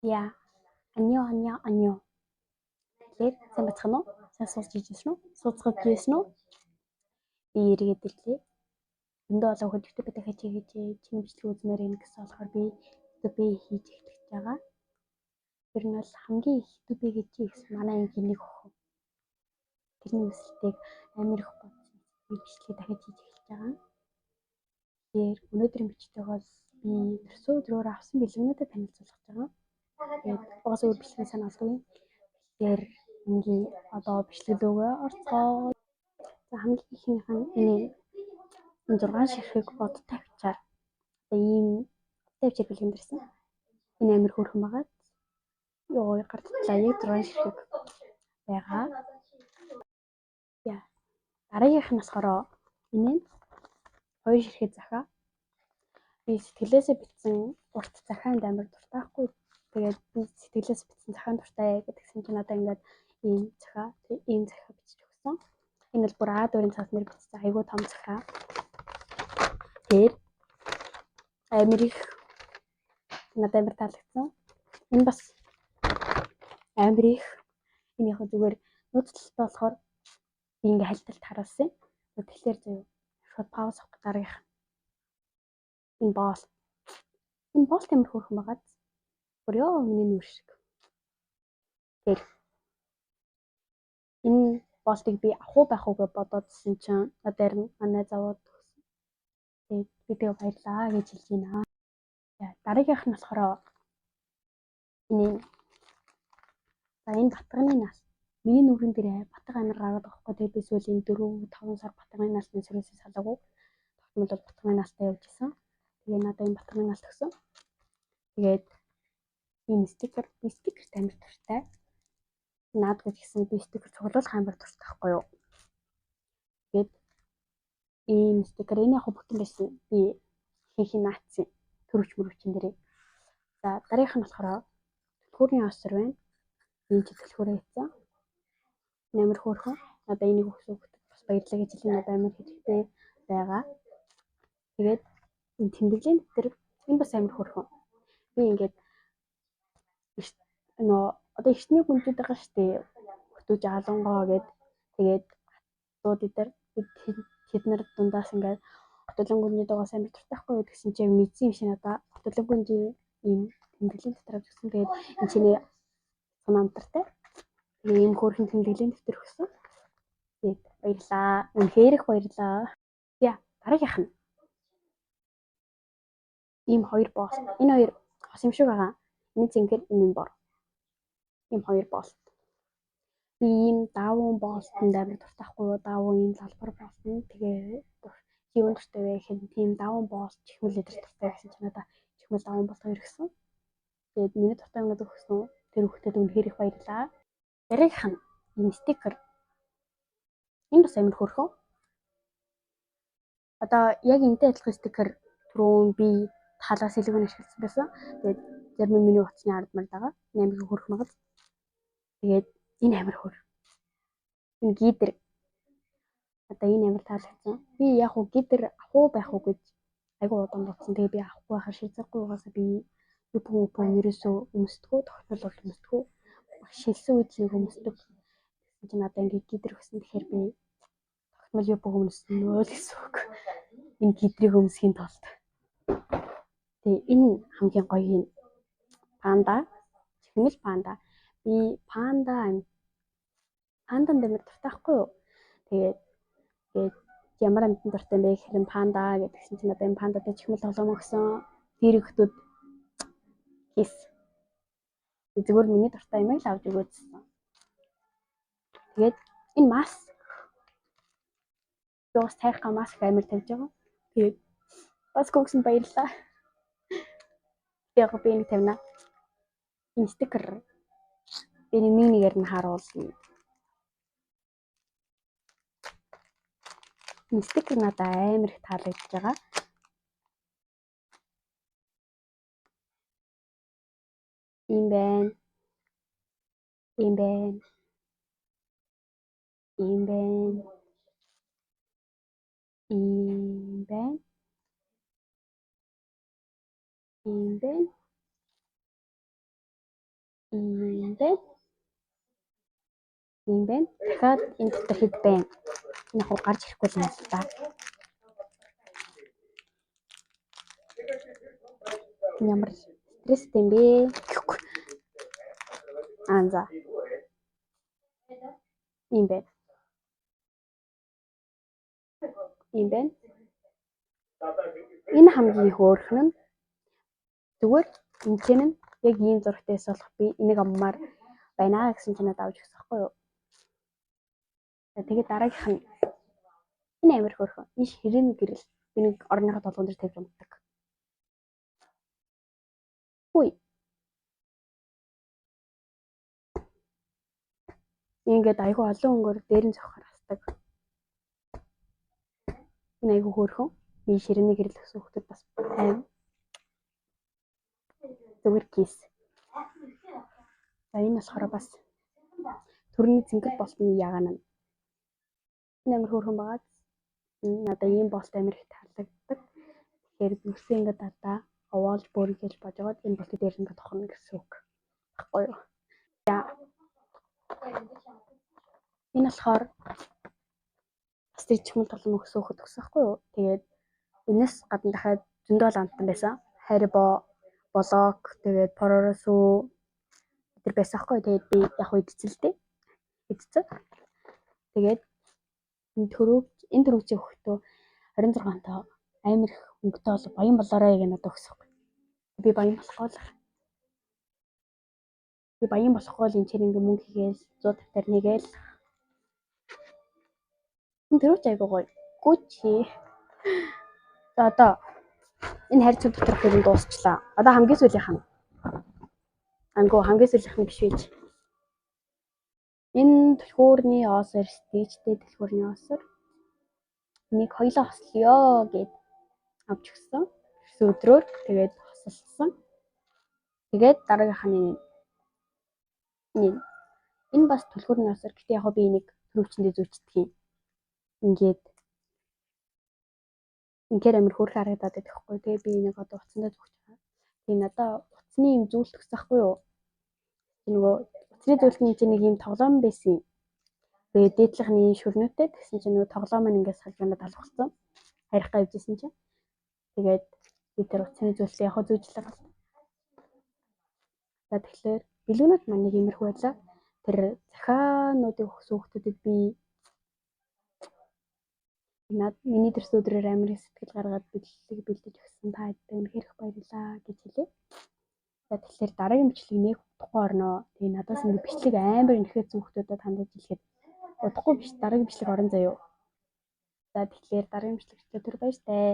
Я. 안녕. Тэгэхээр сайн бацхан уу? Сайн сууж ижсэн үү? Сууцгаж ижсэн үү? Би эргээд ирлээ. Өндөө болоо хөдөлгөөн дахиад хийж чинь бичлэг үзмээр юм гэсэн болохоор би YouTube хийж эхлэж байгаа. Тэр нь бол хамгийн их YouTube хийж гэсэн манай ангийн нэг охин. Тэрний өсөлтийг амар их бодсон. Би бичлэг дахиад хийж эхлэж байгаа. Тэгэхээр өнөөдрийн бичлэг бол би төрсөн өдрөөр авсан бэлгэнүүдэд танилцуулах гэж байгаа. Тэгээд угаасаа өөр бичлэг санаалгүй. Тэгэхээр ингийн одоо бичлэглүүгээ орцгоо. За хамгийн ихнийх нь энэ 6 ширхэг од тавьчаар ийм тавьчаар бэлгэндэрсэн. Энэ амир хөөрхөн байгаа. Йоо гартлаа яг 6 ширхэг байгаа. Яа. Дараагийнх нь болохоор энэ 2 ширхэг захаа. Би сэтгэлээсээ бичсэн урт захаанд амир дуртай байхгүй. Тэгээд би сэтгэлээс бичсэн захаан дуртай гэдгсэн чинь одоо ингээд ийм захаа бичиж өгсөн. Энэ бол бүр А4-ийн цаас нэр бичсэн айгүй том захаа. Тэр амир их надад амир таалагдсан. Энэ бас амир их энийхөө зүгээр нууцлалтай болохоор би ингээ хальталт харуулсан. Тэгэхээр зөв шууд пауз авах дараагийнх. Энэ боол амир хөөрхөн байгаа. Бүр ёо миний нүур шиг. Тэр энэ болтыг би авах уу гэж бодоодсэн чинь надаар манай завууд өгсөн. Тэгээд би тэгээ баярлаа гэж хэлж байна. Дараагийнх нь болохоор энэ батганы нас. Миний нүрэн дээр батга амир гараад байгаа хгүй. Тэгээд би сүүлийн 4-5 сар батганы насны сөрөөсөө салаагүй. Тогтмол бол батганы настай явж исэн. Тэгээ надад энэ батганы нас өгсөн. Тэгээд ийм стикер амир дуртай. Наадгүй гэсэн би стикер цуглуулах амир дуртай байхгүй юу. Тэгээд ийм стикер энэ яг бүтэн байсан. Би хийх наацсан. Төрөвч мөрөвчин дээрээ. За дараагийнх нь болохоор төлхүүрийн осор байна. Энэ ч төлхүүрээ хийсэн. Амир хөөрхөн. Одоо энийг өгсөн хөлтөд бас баярлалаа гэж хэлэн надад амир хэрэгтэй байгаа. Тэгээд энэ тэмдэглэлийн дэвтэр энэ бас амир хөөрхөн. Би ингээд одоо эртний хүнжүүд байгаа шүү дээ. Хөтөж алангоо гэд тэгээд хатууд дээр тэд нар дундаас ингээд хотолон гүнжид байгаа амир дуртайхгүй гэсэн чинь мэдсэн юм шиг надаа хотолон гүнжийн ийм тэмдэглэлийн дэвтэр авч өгсөн. Тэгээд энэ чиний намтартай. Тэгээ ийм хөөрхөн тэмдэглэлийн дэвтэр өгсөн. Тэгээд баярлаа. Үнэхээр их баярлаа. За дараагийнх нь ийм 2 боол. Энэ 2 хос юм шиг байгаа. Энэ зинхэр энэ бор. Ийм 2 боол. Би ийм даавуу боолтонд амир дуртайхгүй юу? Даавуу ийм залбар боолтон. Тэгээ юу дуртай вэ гэхэд тийм даавуу боолт чихмэл өдөр дуртай гэсэн чинь надаа чихмэл даавуу боолт 2 өгсөн. Тэгээд миний дуртай юмнууд өгсөн. Тэр хүүхдэд үнэхээр их баярлаа. Дараагийнх нь ийм стикер. Энэ бас амир хөөрхөн. Одоо яг энэтэй адилхан стикер түрүүн би талаас илүү ашигласан байсан. Тэгээд зарим миний утасны ардмар байгаа. Энэ амир хөөрхөн байгаа. Тэгээд энэ амир хөөр. Энэ гидэр. Одоо энэ амир таалагдсан. Би яг уу гидэр авах байх уу гэж айгуу удаан бодсон. Тэгээ би авахгүй байхаар шийдсэхгүй угаасаа би юпон ерөөсөө өмсдөггүй. Тогтмол бол өмсдөггүй. Шилсэн үед нэг өмсдөг. Тэгсэн чинь надаа ингээ гидэр өгсөн. Тэгэхээр би тогтмол юпон өмснө л гэсэн үг. Энэ гидрийг өмсөхийн тулд. Тэгээ энэ хамгийн гоё юм. Панда. Чихмэл панда. Би панданд амир дуртай байхгүй юу? Тэгээд ямар амтан дуртай бэ гэхээр панда гэдгсэн чинь надад энэ пандатай чихмэл тоглоом өгсөн. Тэр ихэдүүд хис. Зүгээр миний дуртай юм л авч өгөөдсөн. Тэгээд энэ маск. Бас тайхаа маск амир тавьж байгаа. Тэгээд бас гүгсэн баярлаа. Яг би энэ тавина. Энэ стикер. Би нэгээр нь харуулна. Энэ стикер надад амар их таалагдж байгаа. Ийм байна. Ийм байна. Ийм байна. Ийм байна. Ийм байна. Ийм байна. Ийм байна. Дахиад энэ дотор хэд байна? Энэ яг гарч ирэхгүй юм л та. Ямар стресстэй юм бэ? За. Ийм байна. Ийм байна. Энэ хамгийн их өөрхөн нь зүгээр энэ чинь яг ийм зургтайс болох би энийг аммаар байна гэсэн чинь надад авч өгсөн байхгүй юу? Тэгээд дараагийнх нь энэ амир хөөрхөн. Энэ ширэн гэрэл. Би нэг орныхоо толгойн дээр тавьж унтдаг. Хүй. Ингээд айгүй олон өнгөөр дээр нь зохихоор хасдаг. Энэ айгүй хөөрхөн. Би ширээний гэрэл гэсэн хүүхдэд бас аим. Зүгээр кис. За энэ болохоор бас төрний зингэл болтны ягаан нь. Энэ амир хөөрхөн байгаа. Надаа ийм болт амир их таалагддаг. Тэгэхээр нүсээ ингээд дадаа овоолж бөөргөж божоод энэ болтын дээр ингээд тохорно гэсэн үг. Баггүй юу? Энэ болохоор бас тэр чихмэл толон өгсөн хөхд өгсөн байхгүй юу? Тэгээд энэс гадна дахиад зөндөө амтан байсан. Харибо, блок, тэгээд пороросу тэр байсан байхгүй юу? Тэгээд би яг идцэлтэй. Идцээ. Тэгээд энэ төрөвчийн хөхтөө 26 таа амир их өнгөтэй бол баян болоорой гэж надад өгсөн. Би баян болохгүй л энэ чинь ингээ мөнгө хийгээл 150 таар нэгээл. Энэ төрөвч айгуу гоё. Гүчи. За одоо энэ харьцан доторх юм дуусчлаа. Одоо хамгийн сүүлийнх нь. Хамгийн сүүлийнх нь биш үү? Энэ түлхүүрний осор стичтэй түлхүүрний осор. Энийг хоёлоо хослоё гэд авч өгсөн. Өдрөөр тэгээд хослсон. Тэгээд дараагийнх нь энэ бас түлхүүрний осор. Гэтэ яг би энийг төрөвчөндөө зүүчдэг юм. Ингээд ингээр амир хөөрхөн харагдаад байдаг хгүй. Тэгээ би энийг одоо утсандаа зүүж байгаа. Тэгээ надаа утасны юм зүйлт өгсөн хгүй юу? Нөгөө утасны зүйлт нь чинь нэг юм тоглоом байсан юм. Тэгээ дээдлийнх нь шүрнүүтэй тэгсэн чинь нөгөө тоглоом маань ингээд салбараа талхсан. Харих гавьжсэн чинь. Тэгээд би тэр утасны зүйлтээ яг зүүжлээ гал. За тэгэхээр бэлгүүнүүд маань нэг иймэрхүү байлаа. Тэр захиануудын хүүхдэд би миний төрс өдрөөр амир сэтгэл гаргаад бичлэг бэлдэж өгсөн. Та хэд үнэхээр их баярлалаа гэж хэлээ. За тэгэхээр дараагийн бичлэг нэг удахгүй орно. Тэгээ надаас ингэ бичлэг амар инэхэд хүүхдүүдэд хандаж хэлэхэд удахгүй биш дараагийн бичлэг орон заяа. За тэгэхээр дараагийн бичлэгт төр баяртай.